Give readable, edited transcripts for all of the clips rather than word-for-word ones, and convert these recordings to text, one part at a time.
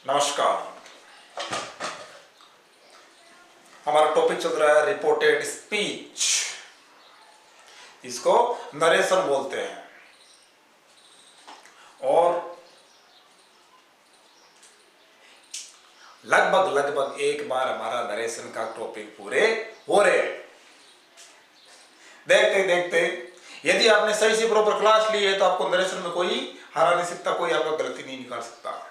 नमस्कार। हमारा टॉपिक चल रहा है रिपोर्टेड स्पीच। इसको नरेशन बोलते हैं। और लगभग एक बार हमारा नरेशन का टॉपिक पूरे हो रहे। देखते देखते यदि आपने सही से प्रॉपर क्लास ली है तो आपको नरेशन में कोई हरा नहीं सकता, कोई आपका गलती नहीं निकाल सकता।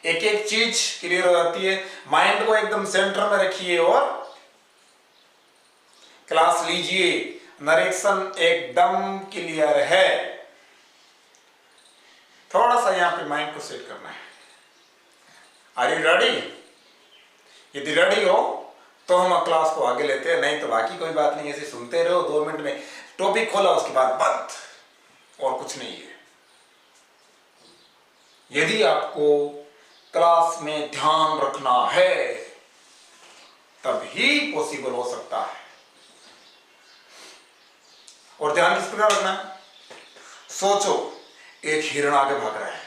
एक एक चीज क्लियर हो जाती है। माइंड को एकदम सेंटर में रखिए और क्लास लीजिए। नरेशन एकदम क्लियर है। थोड़ा सा यहां पे माइंड को सेट करना है। Are you ready? यदि रेडी हो तो हम क्लास को आगे लेते हैं, नहीं तो बाकी कोई बात नहीं, ऐसे सुनते रहो। 2 मिनट में टॉपिक खोला, उसके बाद बंद, और कुछ नहीं है। यदि आपको क्लास में ध्यान रखना है तभी पॉसिबल हो सकता है। और ध्यान किस प्रकार रखना है? सोचो, एक हिरण आगे भाग रहा है।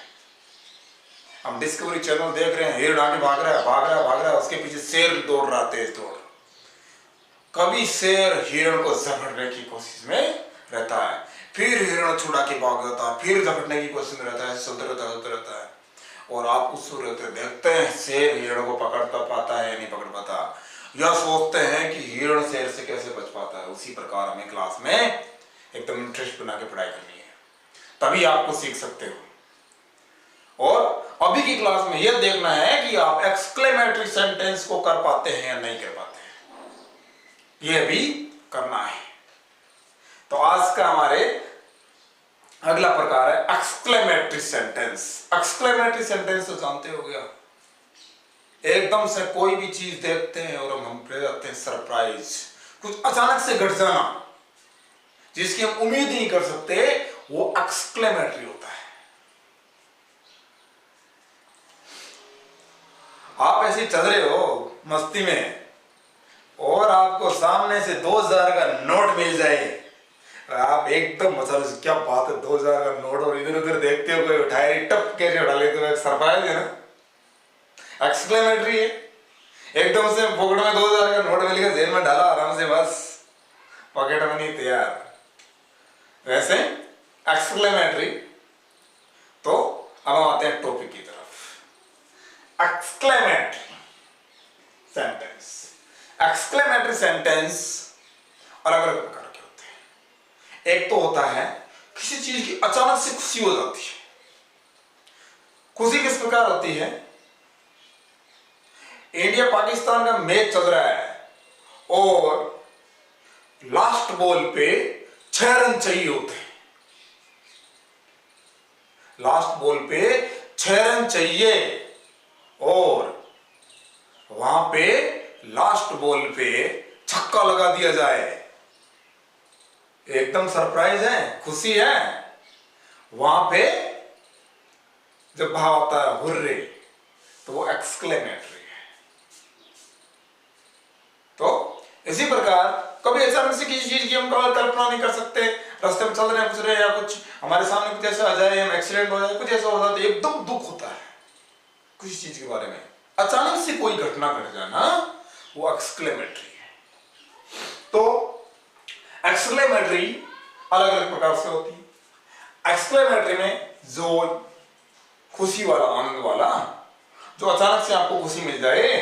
हम डिस्कवरी चैनल देख रहे हैं, हिरण आगे भाग रहा है, उसके पीछे शेर दौड़ रहा, तेज दौड़। कभी शेर हिरण को झपटने की कोशिश में रहता है, फिर हिरण छुड़ा के भाग जाता है, फिर झपटने की कोशिश में रहता है, चलते रहता है। और आप उस सूरत देखते हैं शेर हिरण को पकड़ पाता है या नहीं पकड़ पाता, या सोचते हैं कि हिरण शेर से कैसे बच पाता है। उसी प्रकार हमें क्लास में एकदम इंटरेस्ट बना के पढ़ाई करनी है, तभी आपको सीख सकते हो। और अभी की क्लास में यह देखना है कि आप एक्सक्लेमेटरी सेंटेंस को कर पाते हैं या नहीं कर पाते हैं, यह भी करना है। तो आज का हमारे अगला प्रकार है एक्सक्लेमेटरी सेंटेंस। एक्सक्लेमेटरी सेंटेंस तो जानते हो गया, एकदम से कोई भी चीज देखते हैं और हम रह जाते हैं सरप्राइज। कुछ अचानक से घट जाना जिसकी हम उम्मीद ही नहीं कर सकते, वो एक्सक्लेमेटरी होता है। आप ऐसे चल रहे हो मस्ती में और आपको सामने से 2000 का नोट मिल जाए, आप एकदम मतलब क्या बात है 2000 का नोट, और इधर उधर देखते हो कोई उठाए टप कैसे उठा लेते हो, एक सरप्राइज है ना, एक्सक्लेमेटरी है। एकदम से पॉकेट में 2000 का नोट मिल गया, जेब में डाला आराम से, बस पॉकेट मनी तैयार। वैसे एक्सक्लेमेटरी। तो अब हम आते हैं टॉपिक की तरफ। Exclamatory sentence. एक्सक्लेमेटरी सेंटेंस अलग अलग प्रकार के होते हैं। एक तो होता है किसी चीज की अचानक से खुशी हो जाती है। खुशी किस प्रकार होती है? इंडिया पाकिस्तान का मैच चल रहा है और लास्ट बॉल पे 6 रन चाहिए होते हैं। लास्ट बॉल पे 6 रन चाहिए और वहां पे लास्ट बॉल पे छक्का लगा दिया जाए। एकदम सरप्राइज है, खुशी है। वहां पे जब भाव आता है हुर्रे, तो वो एक्सक्लेमेटरी है। तो इसी प्रकार कभी अचानक से किसी चीज की हम कल्पना नहीं कर सकते। रास्ते में चल रहे हैं, कुछ रहे या कुछ हमारे सामने कुछ ऐसा आ जाए, हम एक्सीडेंट हो जाए, कुछ ऐसा हो जाता है, एकदम दुख होता है किसी चीज के बारे में। अचानक से कोई घटना घट जाना, वो एक्सक्लेमेटरी है। तो एक्सक्लेमेटरी अलग अलग प्रकार से होती है। एक्सक्लेमेटरी में जो खुशी वाला, आनंद वाला, जो अचानक से आपको खुशी मिल जाए,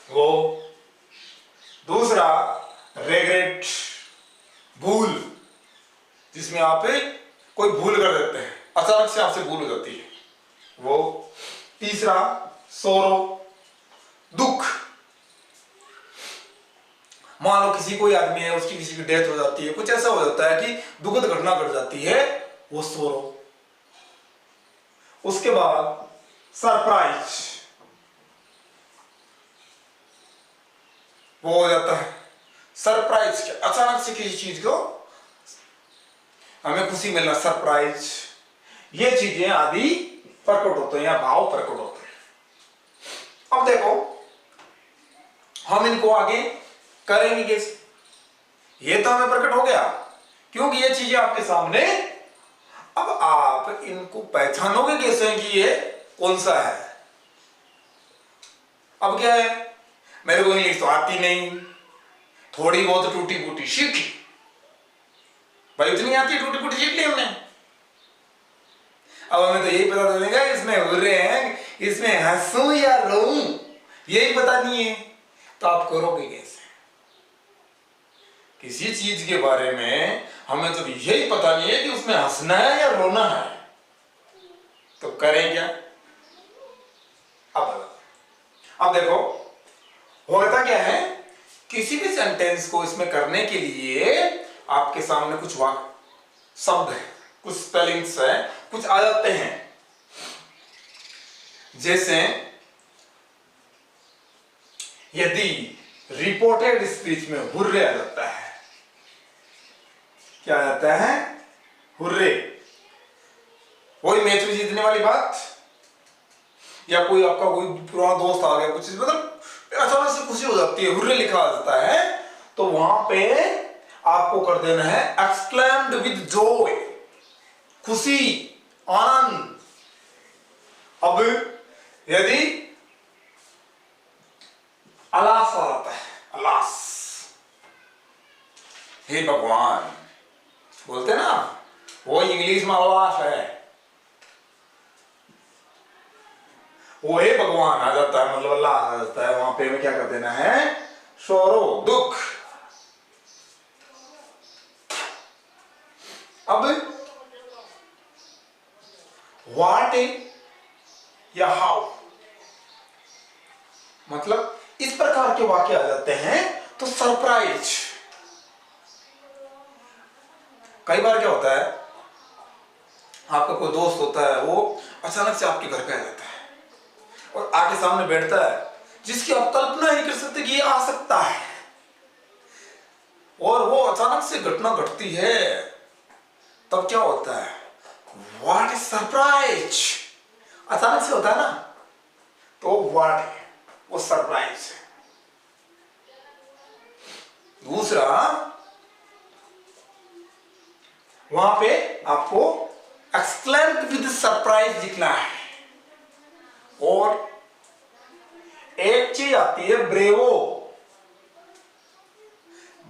वो। दूसरा रेग्रेट, भूल, जिसमें आप कोई भूल कर देते हैं, अचानक से आपसे भूल हो जाती है, वो। तीसरा सोरो, दुख। मान लो किसी कोई आदमी है, उसकी किसी की डेथ हो जाती है, कुछ ऐसा हो जाता है कि दुखद घटना घट जाती है, वो सोरो। उसके बाद सरप्राइज, वो हो जाता है। सरप्राइज क्या? अचानक से किसी चीज को हमें खुशी मिलना, सरप्राइज। ये चीजें आदि प्रकट होते हैं या भाव प्रकट होते हैं। अब देखो हम इनको आगे करेंगे कैसे? ये तो हमें प्रकट हो गया क्योंकि ये चीजें आपके सामने। अब आप आप इनको पहचानोगे कैसे कि ये कौन सा है? अब क्या है, मेरे को इंग्लिश तो आती नहीं, थोड़ी बहुत टूटी फूटी सीखी, भाई उतनी आती है, टूटी फूटी सीख ली हमने। अब हमें तो यही पता चलेगा इसमें हुर्रे हैं, इसमें हंसू या रोऊं, यही पता नहीं है, तो आप करोगे कैसे? किसी चीज के बारे में हमें तो यही पता नहीं है कि उसमें हंसना है या रोना है, तो करें क्या? अब देखो होता क्या है, किसी भी सेंटेंस को इसमें करने के लिए आपके सामने कुछ वाक्य शब्द है, कुछ स्पेलिंग्स है, कुछ आ जाते हैं। जैसे यदि रिपोर्टेड स्पीच में हुर्रे आ जाता है, क्या आ जाता है? हुर्रे। वही मैच में जीतने वाली बात, या कोई आपका कोई पुराना दोस्त आ गया, कुछ मतलब अचानक से खुशी हो जाती है, हुर्रे लिखा आ जाता है, तो वहां पे आपको कर देना है एक्सक्लेम्ड विद जॉय, खुशी, आनंद। अब यदि अलास आ जाता है, अलास, हे भगवान बोलते ना, वो इंग्लिश में अलास है, वो हे भगवान आ जाता है, मतलब अल्लाह आ जाता है, वहां पे हमें क्या कर देना है? सोरो, दुख। अब व्हाट या हाउ, मतलब इस प्रकार के वाक्य आ जाते हैं, तो सरप्राइज। कई बार क्या होता है, आपका कोई दोस्त होता है, वो अचानक से आपके घर पे आ जाता है और आके सामने बैठता है, जिसकी आप कल्पना नहीं कर सकते कि ये आ सकता है, और वो अचानक से घटना घटती है, तब क्या होता है? What is surprise. अचानक से होता है ना, तो व्हाट है, वो सरप्राइज है। दूसरा, वहां पे आपको एक्सक्लेम्ड विद सरप्राइज लिखना है। और एक चीज आती है ब्रेवो।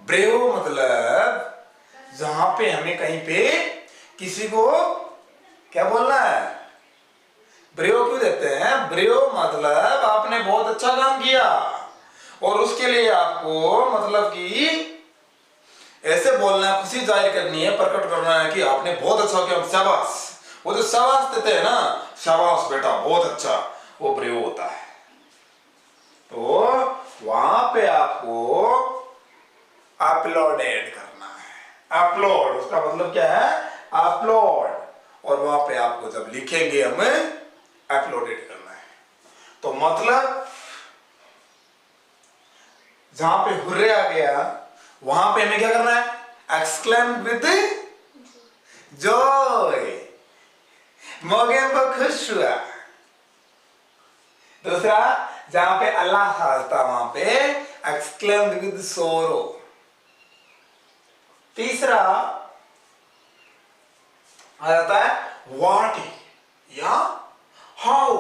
ब्रेवो मतलब जहां पे हमें कहीं पे किसी को क्या बोलना है, ब्रेवो क्यों देते हैं? ब्रेवो मतलब आपने बहुत अच्छा काम किया और उसके लिए आपको मतलब कि ऐसे बोलना है, खुशी जाहिर करनी है, प्रकट करना है कि आपने बहुत अच्छा किया, शाबाश। वो जो शाबाश देते हैं ना, शाबाश बेटा बहुत अच्छा, वो ब्रेवो होता है। तो वहां पे आपको अपलोडेड करना है। अपलोड उसका मतलब क्या है? अपलोड। और वहां पे आपको जब लिखेंगे हमें अपलोडेड करना है, तो मतलब जहां पे हुर्रे आ गया, वहां पे हमें क्या करना है? एक्सक्लेम विद जॉय, मौके पर खुश हुआ। दूसरा, जहां पे अल्लाह था वहां पे एक्सक्लेम्ड विद सोरो। तीसरा आ जाता है व्हाट या how.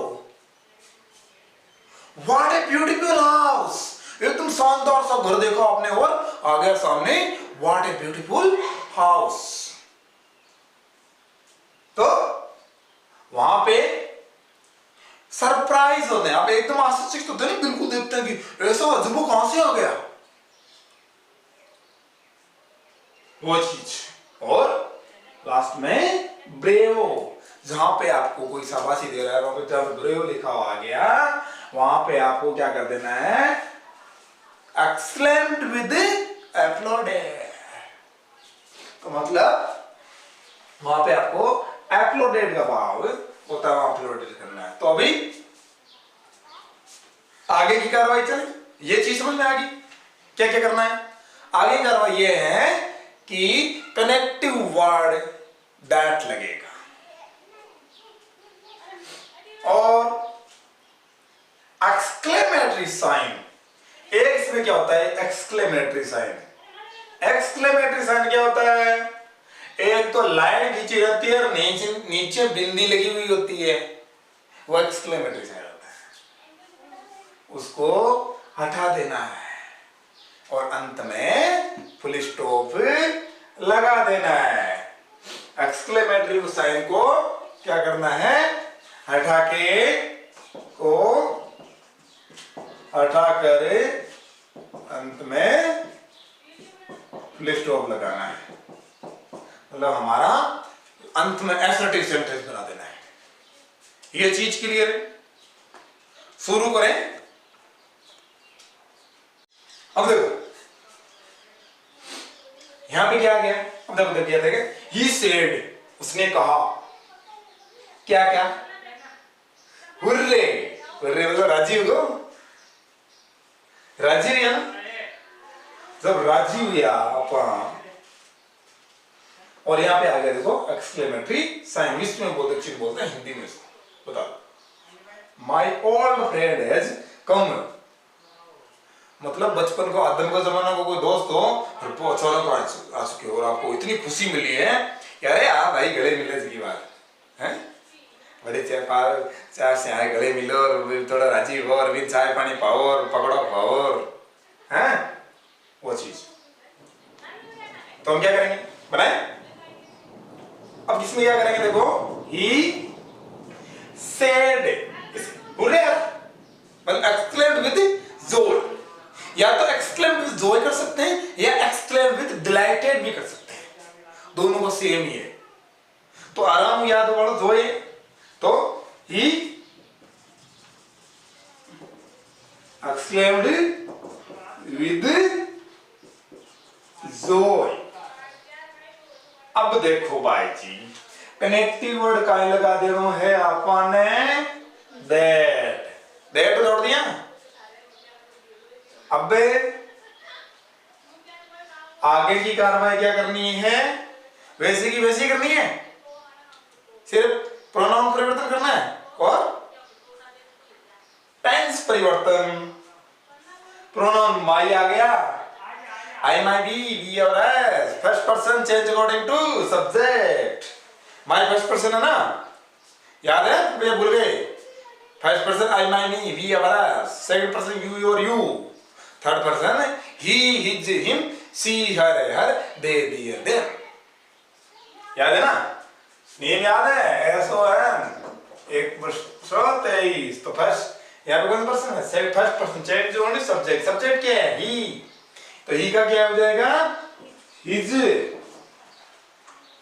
What a beautiful house, एकदम शानदार सा घर देखा आपने और आ गया सामने व्हाट ए ब्यूटीफुल हाउस। तो वहां पे सरप्राइज होते हैं, आप एकदम आश्चर्यचकित होते हैं, बिल्कुल देखते हैं कि ऐसा अजूबा कहां से आ गया, वो चीज। और लास्ट में ब्रेवो, जहां पे आपको कोई शाबाशी दे रहा है, वहां पे जब ब्रेवो लिखा हुआ आ गया, वहां पे आपको क्या कर देना है? एक्सलेम्ड विद अपलोडेड। तो मतलब वहां पे आपको अपलोडेड का भाव होता है, वहां अपलोडेड करना है। तो अभी आगे की कार्रवाई चले, ये चीज समझ में आ गई क्या क्या करना है। आगे की कार्रवाई ये है कि कनेक्टिव वर्ड दैट लगेगा, और एक्सक्लेमेटरी साइन। एक इसमें क्या होता है? Exclamatory sign. एक्सक्लेमेटरी साइन क्या होता है? एक तो लाइन खींची रहती है और नीचे नीचे बिंदी लगी हुई होती है, वो एक्सक्लेमेटरी साइन होता है, उसको हटा देना है और अंत में फुल स्टॉप लगा देना है। एक्सक्लेमेटरी साइन को क्या करना है, हटा कर अंत में फुल स्टॉप लगाना है, मतलब हमारा अंत में असर्टिव सेंटेंस बना देना है। ये चीज क्लियर है? शुरू करें। अब देखो यहां पे क्या आ गया, अब देखो क्या देखे, ही सेड, उसने कहा, क्या क्या, हुर्रे, हुर्रे मतलब राजी हो, राजी हुआ ना, जब राजी हुआ अपन, और यहां पे आ गया देखो एक्सक्लेमेटरी साइन, इंग्लिश में बहुत अच्छी बोलते हैं, हिंदी में इसको बता दो। My old friend has come, मतलब बचपन को आदम का जमाना को कोई दोस्त हो फिर अचानक आ चुके हो और आपको इतनी खुशी मिली है यार, यार भाई गले मिलने की बात है, बड़े चार से आए गले मिलो और थोड़ा राजी हो और भी चाय पानी पाओ और पकड़ो खाओ, हैं वो चीज। तो हम क्या करेंगे, बनाए। अब इसमें क्या करेंगे देखो, ही सेड, मतलब एक्सक्लेम्ड विद जॉय, या तो एक्सक्लेम्ड विद जॉय कर सकते हैं या एक्सक्लेम्ड विद डिलाइटेड भी कर सकते हैं, दोनों को सेम ही है। तो आराम याद वाला जॉय, तो ही एक्सक्लेम्ड विद जॉय। अब देखो भाई जी, कनेक्टिव वर्ड का लगा दे रहा है आपने दैट, दैट जोड़ दिया। अब आगे की कार्रवाई क्या करनी है, वैसे की वैसी करनी है, सिर्फ प्रोनाउन परिवर्तन करना है और टेंस परिवर्तन। प्रोनाउन माई आ गया, आई माई बी, वी और us, first person change according to subject. My first person है ना, याद है, मुझे भूल गए। First person I my me, we और एस, सेकंड पर्सन यू और you, third person he his him, she her her, they their them. याद है ना, नेम याद है, एस ओ एन, एक 23, तो फर्स्ट यहाँ पे कौन सा पर्सन है, first person change only subject, subject क्या है, ही, तो ही का क्या हो जाएगा, हिज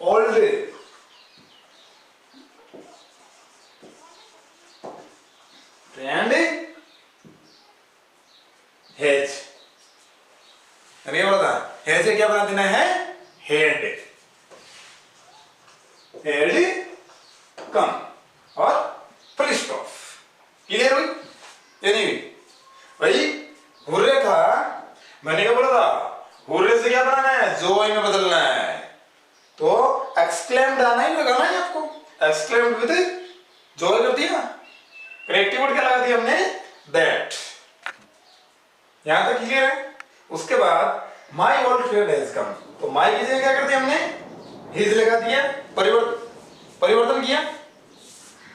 ओल्ड फ्रेंड हैज, ये बोला हैज से क्या बना देना है, हेड, हेड कम और फुल स्टॉप। क्लियर हुई ये नहीं हुई भाई? हुर्रे था, मैंने क्या बोला था, हुर्रे से क्या बनाना है, जॉय में बदलना है, तो एक्सक्लेम्ड आना ही लगाना है आपको, एक्सक्लेम्ड विद जॉय कर दिया, कनेक्टिव वर्ड क्या लगा दिया हमने, दैट। यहां तक क्लियर है? उसके बाद my old friend has come, तो माई की जगह क्या कर दिया हमने, हिज लगा दिया, परिवर्तन किया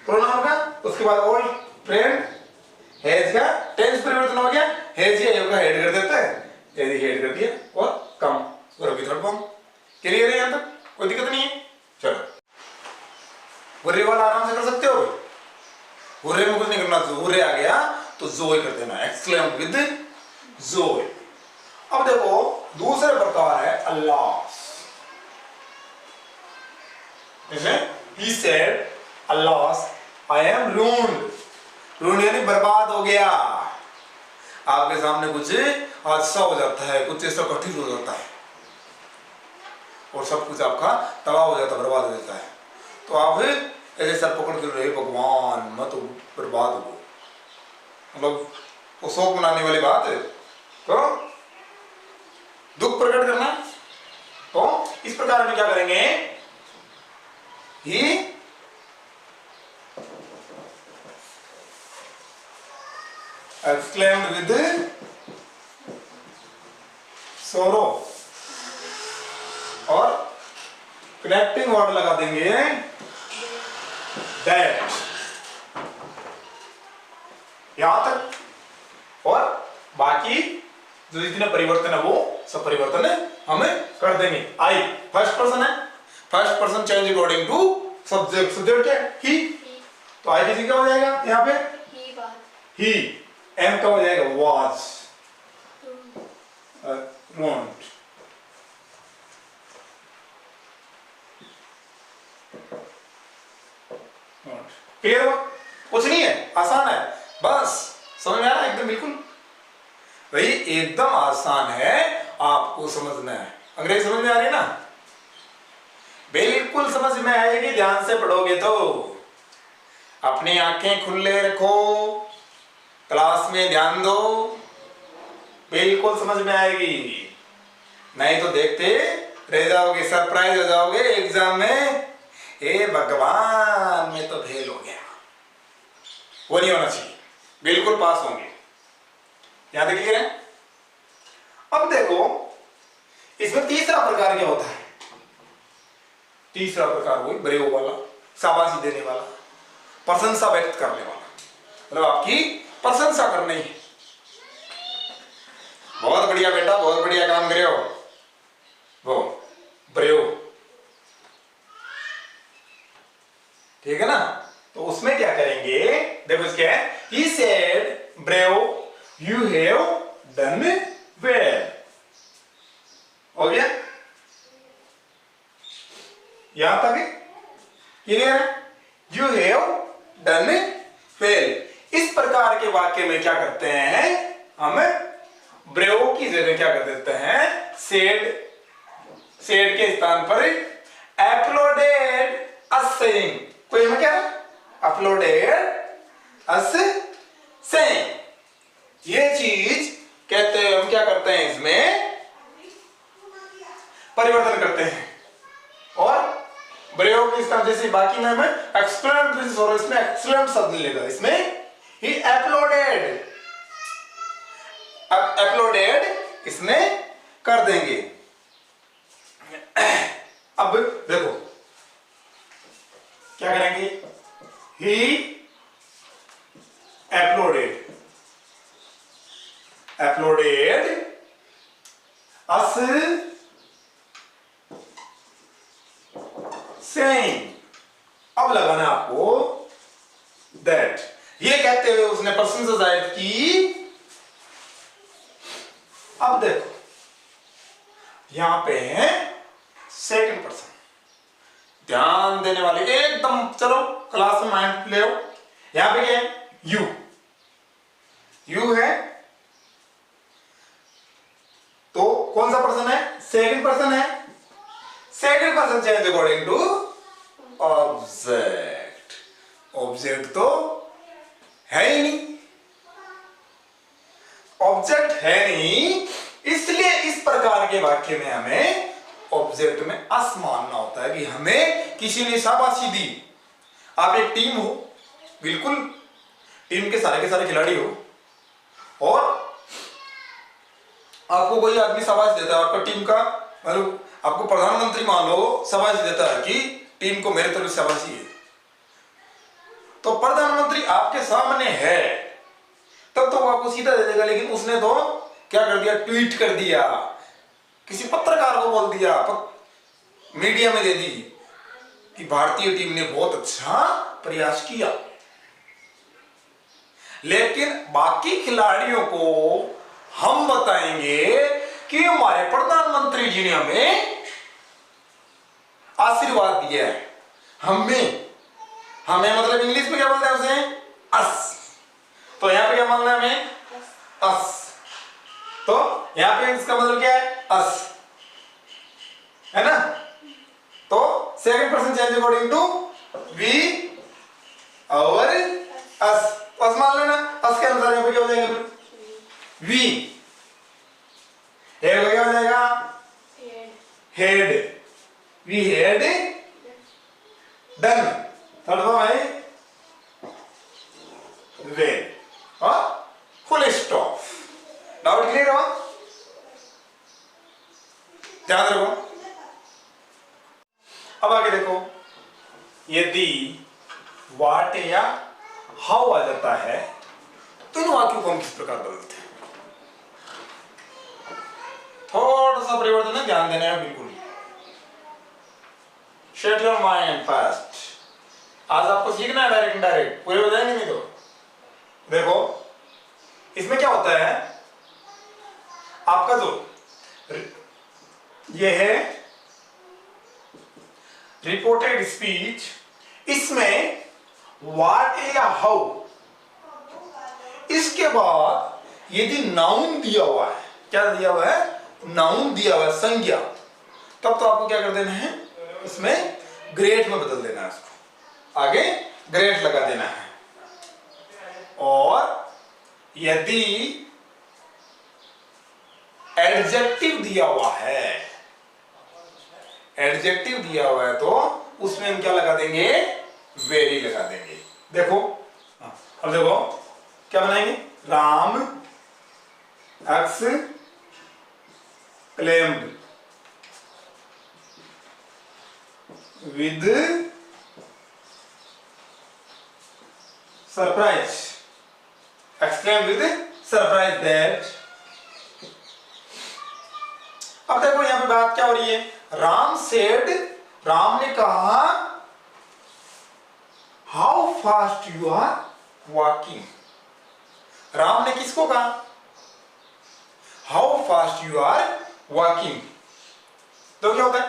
प्रोनाउन का। उसके बाद ओल्ड फ्रेंड हैज का टेंस परिवर्तन हो गया, हैज या का हेड कर देता है, यदि हेड कर दिया, और कम और थर्ड फॉर्म। क्लियर है? यहां तक कोई दिक्कत नहीं है? चलो हुर्रे वाला आराम से कर सकते हो। हुर्रे में कुछ नहीं करना, हुर्रे आ गया तो जोय कर देना, एक्सक्लेम विद जोय। अब देखो दूसरे प्रकार है अल्लाह, he said alas I am ruined, ruined यानी बर्बाद हो गया। आपके सामने कुछ हादसा हो जाता है, कुछ ऐसा कठिन हो जाता है और सब कुछ आपका तबाह हो जाता है, बर्बाद हो जाता है, तो आप ऐसे सर पकड़ कर रहे भगवान मत तो बर्बाद हो, मतलब वो शोक मनाने वाली बात है, तो दुख प्रकट करना। तो इस प्रकार में क्या करेंगे, ही exclaimed with sorrow और कनेक्टिंग वर्ड लगा देंगे दैट, यहां तक। और बाकी जो जितने परिवर्तन है वो सब परिवर्तन हमें कर देंगे। आई फर्स्ट पर्सन है, first person change according to subject. Subject क्या है? ही। तो आई किसी का हो जाएगा यहाँ पे ही। एम का हो जाएगा वाज, वॉन्ट। क्लियर हुआ? कुछ नहीं है, आसान है, बस समझ में आ रहा है एकदम बिल्कुल भाई, एकदम आसान है, आपको समझना है। अंग्रेजी समझ में आ रही है ना? बिल्कुल समझ में आएगी, ध्यान से पढ़ोगे तो। अपनी आंखें खुले रखो, क्लास में ध्यान दो, बिल्कुल समझ में आएगी। नहीं तो देखते रह जाओगे, सरप्राइज हो जाओगे एग्जाम में, ए भगवान मैं तो फेल हो गया। वो नहीं होना चाहिए, बिल्कुल पास होंगे। यहां तक क्लियर है? अब देखो इसमें तीसरा प्रकार क्या होता है? तीसरा प्रकार वही ब्रेव वाला, शाबाशी देने वाला, प्रशंसा व्यक्त करने वाला, मतलब आपकी प्रशंसा करनी है। बहुत बढ़िया बेटा, बहुत बढ़िया काम करे हो, वो ब्रेव, ठीक है ना? तो उसमें क्या करेंगे, देखो क्या है, he said brave you have done well, हो गया? यहां तक क्लियर है? You have done well। इस प्रकार के वाक्य में क्या करते हैं, हम ब्रेव की जगह क्या कर देते हैं, said, said के स्थान पर applauded us saying, कोई में क्या अपलोडेड अस सेइंग, ये चीज कहते हैं, हम क्या करते हैं इसमें परिवर्तन करते हैं। और ब्रेव की स्थान जैसे बाकी में हमें एक्सलेंट, और इसमें एक्सलेंट शब्द लेगा, इसमें ही अपलोडेड, अपलोडेड इसमें कर देंगे। अब देखो क्या करेंगे, he uploaded us saying, अब लगाना है आपको that, ये कहते हुए उसने प्रशंसा जाहिर की। अब देखो यहां पे है सेकंड पर्सन, ध्यान देने वाले एकदम, चलो क्लास में माइंड ले आओ। यहां पे क्या है, यू, यू है, तो कौन सा पर्सन है, सेकंड पर्सन है। Second person change according to object, object तो है ही नहीं, ऑब्जेक्ट है नहीं, इसलिए इस प्रकार के वाक्य में हमें ऑब्जेक्ट में अस मानना होता है कि हमें किसी ने शाबाशी दी। आप एक टीम हो, बिल्कुल टीम के सारे खिलाड़ी हो, और आपको कोई आदमी शाबाश देता है, आपका टीम का मतलब आपको प्रधानमंत्री मान लो शाबाश देता है कि टीम को मेरे तरफ शाबाशी है, तो प्रधानमंत्री आपके सामने है तब तो वो आपको सीधा दे देगा, लेकिन उसने तो क्या कर दिया, ट्वीट कर दिया, किसी पत्रकार को बोल दिया, मीडिया में दे दी कि भारतीय टीम ने बहुत अच्छा प्रयास किया, लेकिन बाकी खिलाड़ियों को हम बताएंगे कि हमारे प्रधानमंत्री जी ने हमें आशीर्वाद दिया है। हमें मतलब इंग्लिश में क्या बोलते हैं उसे, अस। तो यहां पे क्या मानना है हमें, अस। तो यहां पे इसका मतलब क्या है, अस, है ना? तो second person change according to we, और अस, अस मान लेना, अस के अनुसार यहां पे क्या हो जाएगा, फिर वी, हेड क्या हो जाएगा, had, we had done, third form है वेल, और फुल स्टॉप। डाउट क्लियर हो? ध्यान रखो। अब आगे देखो, यदि व्हाट या हाउ आ जाता है तो इन वाक्यों को हम किस प्रकार बदलते हैं? थोड़ा सा परिवर्तन है, ध्यान देना है बिल्कुल। Shut your mind fast. आज आपको सीखना है डायरेक्ट इनडायरेक्ट, पूरे बताएंगे नहीं तो। देखो इसमें क्या होता है, आपका जो ये है रिपोर्टेड स्पीच, इसमें व्हाट या हाउ, इसके बाद यदि नाउन दिया हुआ है, क्या दिया हुआ है, नाउन दिया हुआ है, संज्ञा, तब तो आपको क्या कर देना है, इसमें ग्रेट में बदल देना है, उसको आगे ग्रेट लगा देना है। और यदि एडजेक्टिव दिया हुआ है, एडजेक्टिव दिया हुआ है तो उसमें हम क्या लगा देंगे, वेरी लगा देंगे। देखो अब देखो क्या बनाएंगे, Ram exclaimed with surprise, exclaimed with surprise that। अब देखो यहां पे बात क्या हो रही है, राम सेड, राम ने कहा how fast you are walking. Ram ने किसको कहा, how fast you are walking. तो क्या होता है,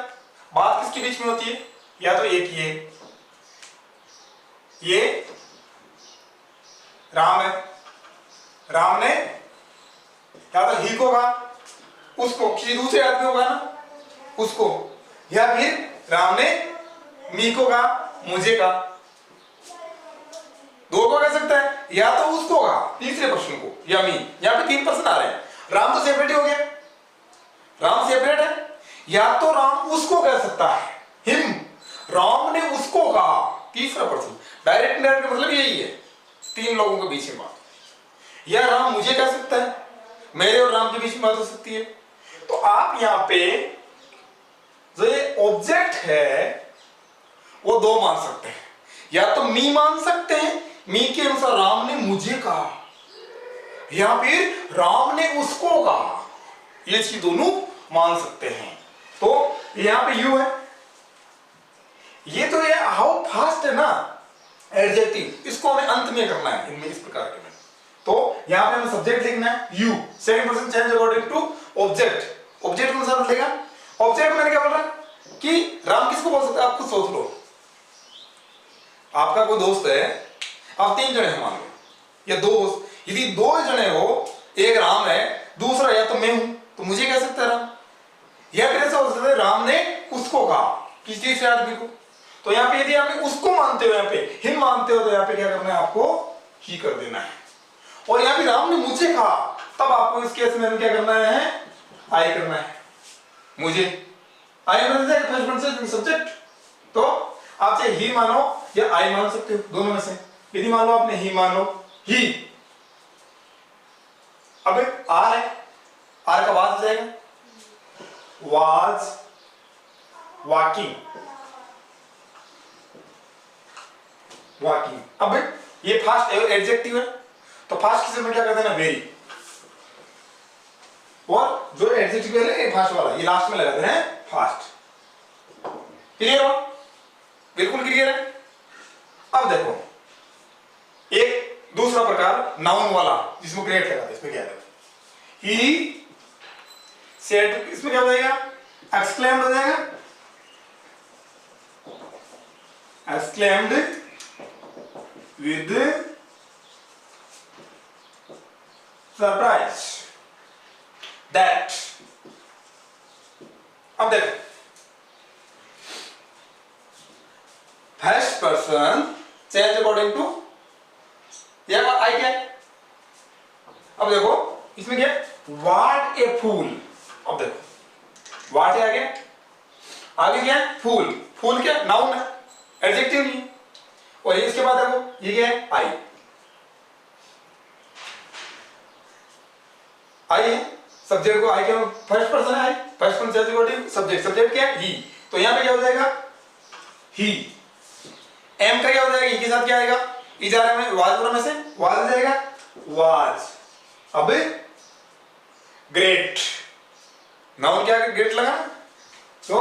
बात किसके बीच में होती है, या तो एक ये राम है, राम ने या तो ही को कहा, उसको किसी दूसरे आदमी को कहा ना, उसको, या फिर राम ने मी को कहा, मुझे कहा, दो को कह सकता है, या तो उसको कहा तीसरे पर्सन को, या मी। यहां पे 3 पर्सन आ रहे हैं, राम तो सेपरेट ही हो गया, राम सेपरेट है, या तो राम उसको कह सकता है, हिम, राम ने उसको कहा, तीसरा पर्सन, डायरेक्ट इनडायरेक्ट मतलब यही है, 3 लोगों के बीच में बात, या राम मुझे कह सकता है, मेरे और राम के बीच में बात हो सकती है। तो आप यहां पे जो ये ऑब्जेक्ट है वो 2 मान सकते हैं, या तो मी मान सकते हैं, मी के अनुसार राम ने मुझे कहा, या फिर राम ने उसको कहा, ये चीज दोनों मान सकते हैं। तो यहां पे यू है, ये तो ये हाउ फास्ट है ना, एडजेक्टिव, इसको हमें अंत में करना है इनमें, इस प्रकार के में। तो यहां पे हमें सब्जेक्ट लिखना है you, second person change according to object, object के अनुसार बदलेगा। ऑब्जेक्ट मैंने क्या बोला कि राम किसको बोल सकते हैं, आप खुद सोच लो, आपका कोई दोस्त है, आप 3 जने हैं मान लो, या दोस्त, यदि 2 जने हो, एक राम है, दूसरा या तो मैं हूं, तो मुझे कह सकता है राम, या फिर ऐसा हो सकता है राम ने उसको कहा किसी तीसरे आदमी को। तो यहाँ पे यदि आपने उसको मानते हो, यहाँ पे हिम मानते हो, तो यहाँ पे क्या करना है, आपको ही कर देना है। और यहाँ पे राम ने मुझे कहा, तब आपको इस केस में क्या करना है, आई करना है, मुझे आई मतलब सब्जेक्ट। तो आप चाहे ही मानो या आई मान सकते हो, दोनों में से। यदि मान लो आपने ही मान लो, ही, अब आर है, आर का वाज हो जाएगा, वाज वॉकिंग, वॉकिंग। अब ये फास्ट एडजेक्टिव है, तो फास्ट किसे में क्या कर देना, वेरी, और जो एडजेक्टिव है ये फास्ट वाला, ये लास्ट में लगा देना है फास्ट। क्लियर हो, बिल्कुल क्लियर है। अब देखो एक दूसरा प्रकार नाउन वाला, जिसमें ग्रेट लगाते हैं, इसमें क्या है, ही सेड, इसमें क्या हो जाएगा, एक्सक्लेम्ड हो जाएगा, एक्सक्लेम्ड विद सरप्राइज दैट। अब देखो first person change according to, यह आई क्या, अब देखो इसमें क्या, व्हाट ए फूल। अब देखो व्हाट है आगे क्या है, फूल, फूल क्या नाउन है, एडजेक्टिव नहीं। और इसके बाद देखो ये क्या है, आई, आई है, सब्जेक्ट को आई क्या, फर्स्ट पर्सन है I, first person change according subject, subject क्या है ही, तो यहां पे क्या हो जाएगा, ही। एम का क्या हो जाएगा, ई के साथ क्या आएगा, ई जा रहा है वाज में से वाज हो जाएगा, वाज। अब ग्रेट, नाउन क्या ग्रेट लगा, तो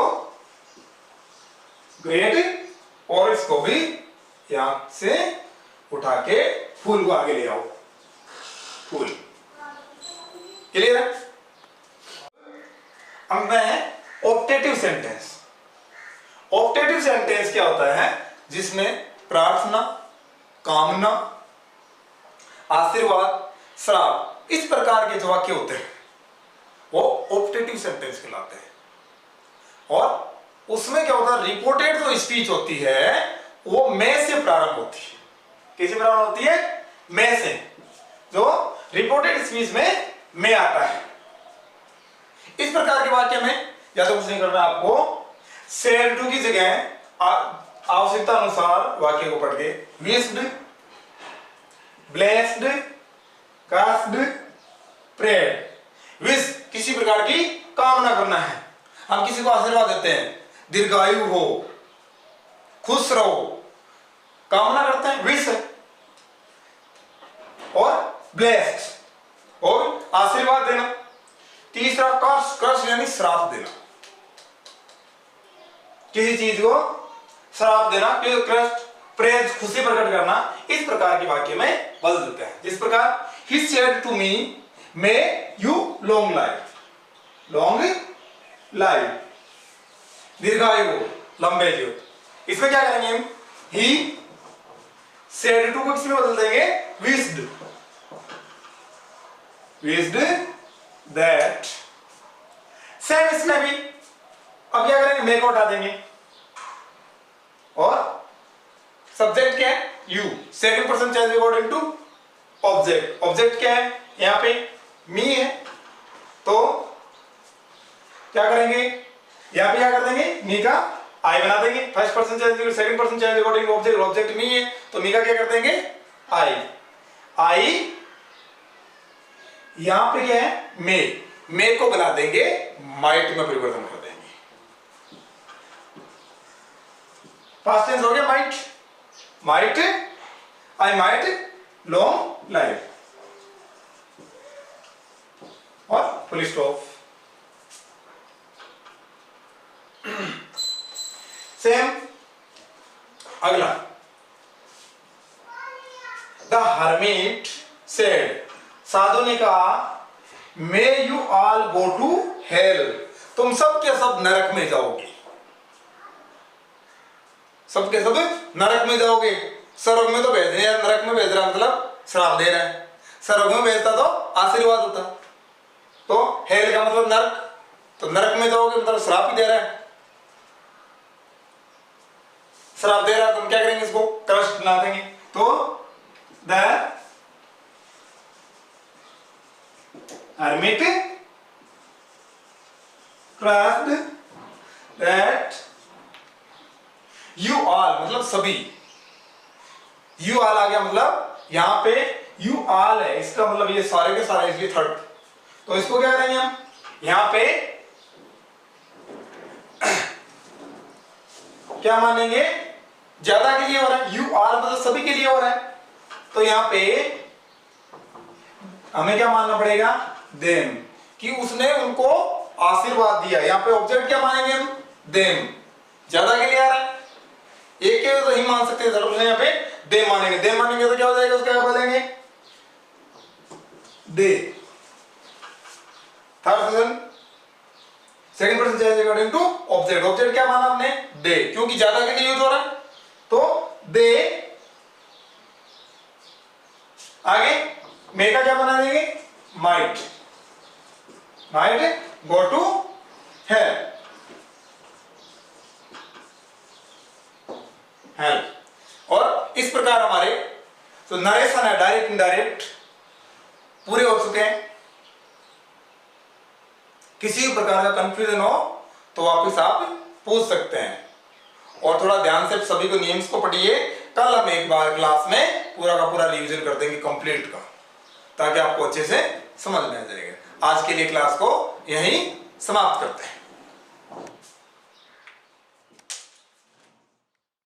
ग्रेट, और इसको भी यहां से उठा के फूल को आगे ले आओ, फूल। क्लियर है? अब मैं ऑप्टेटिव सेंटेंस, ऑप्टेटिव सेंटेंस क्या होता है, जिसमें प्रार्थना, कामना, आशीर्वाद, श्राप, इस प्रकार के जो वाक्य होते हैं वो ऑप्टेटिव सेंटेंस कहलाते हैं। और उसमें क्या होता है, रिपोर्टेड जो स्पीच होती है वो मैं से प्रारंभ होती है। किससे प्रारंभ होती है, मैं से। जो रिपोर्टेड स्पीच में मैं आता है। इस प्रकार के वाक्य में या तो कुछ नहीं करना आपको, सेड टू की जगह आवश्यकता अनुसार वाक्य को पढ़ के wished, blessed, cursed, prayed. Wish किसी प्रकार की कामना करना है, हम किसी को आशीर्वाद देते हैं, दीर्घायु हो, खुश रहो, कामना करते हैं, विश है। और ब्लेस्ड और आशीर्वाद देना। तीसरा कर्स, कर्स यानी श्राप देना, किसी चीज को श्राप देना, प्रेज खुशी प्रकट करना। इस प्रकार के वाक्य में बदल देते हैं। जिस प्रकार he said to me may you long life, long life, दीर्घायु, लंबे जीवन। इसमें क्या करेंगे हम, he said to को किसमें बदल देंगे, wished, wished that। सेम इसमें भी अब क्या करेंगे, मे को हटा देंगे और सब्जेक्ट क्या है, you, second person change according to object. Object क्या है, यहां पे मी है, तो क्या करेंगे, यहां पे क्या कर देंगे, मी का आई बना देंगे। First person change, second person change according to object, object me है तो मी का क्या कर देंगे, आई। आई यहां पे क्या है, मे को बना देंगे माइट में परिवर्तन कर देंगे। पास्ट टेंस हो गया might, might, I might long life, और फुल स्टॉप। सेम अगला, द हर्मिट सेड, साधु ने कहा, may you all go to hell, तुम सब के सब नरक में जाओगे, सबके सब नरक में जाओगे। स्वर्ग में तो भेज रहे हैं, नरक में भेज रहा मतलब श्राप दे रहा है। स्वर्ग में भेजता तो आशीर्वाद होता, तो हेल का मतलब नरक, तो नरक में जाओगे मतलब श्राप ही दे रहा है। श्राप दे रहा है तो हम क्या करेंगे, इसको क्रस्ट बना देंगे। तो the hermit crushed that you all मतलब सभी, you all आ गया मतलब यहां पे you all है, इसका मतलब ये सारे के सारे, इसलिए थर्ड। तो इसको क्या करेंगे हम, यहां पे क्या मानेंगे, ज्यादा के लिए हो रहा है, you all मतलब सभी के लिए हो रहा है, तो यहां पे हमें क्या मानना पड़ेगा, देम, कि उसने उनको आशीर्वाद दिया। यहां पे ऑब्जेक्ट क्या मानेंगे हम, देम, ज्यादा के लिए आ रहा है, एक के तो ही मान सकते हैं, यहां पे दे मानेंगे। दे मानेंगे तो क्या हो जाएगा, उसका क्या बोलेंगे, they. Third person second person change according to object, object क्या माना हमने, दे, क्योंकि ज्यादा के लिए यूज हो रहा है, तो दे। आगे मे का क्या बना देंगे, might, might go to hell, hell. और इस प्रकार हमारे तो नरेशन है, डायरेक्ट इनडायरेक्ट पूरे हो चुके हैं। किसी भी प्रकार का कंफ्यूजन हो तो वापस आप पूछ सकते हैं, और थोड़ा ध्यान से सभी को नियम्स को पढ़िए। कल हम एक बार क्लास में पूरा का पूरा रिवीजन कर देंगे कंप्लीट का, ताकि आपको अच्छे से समझ में आ जाएगा। आज के लिए क्लास को यहीं समाप्त करते हैं।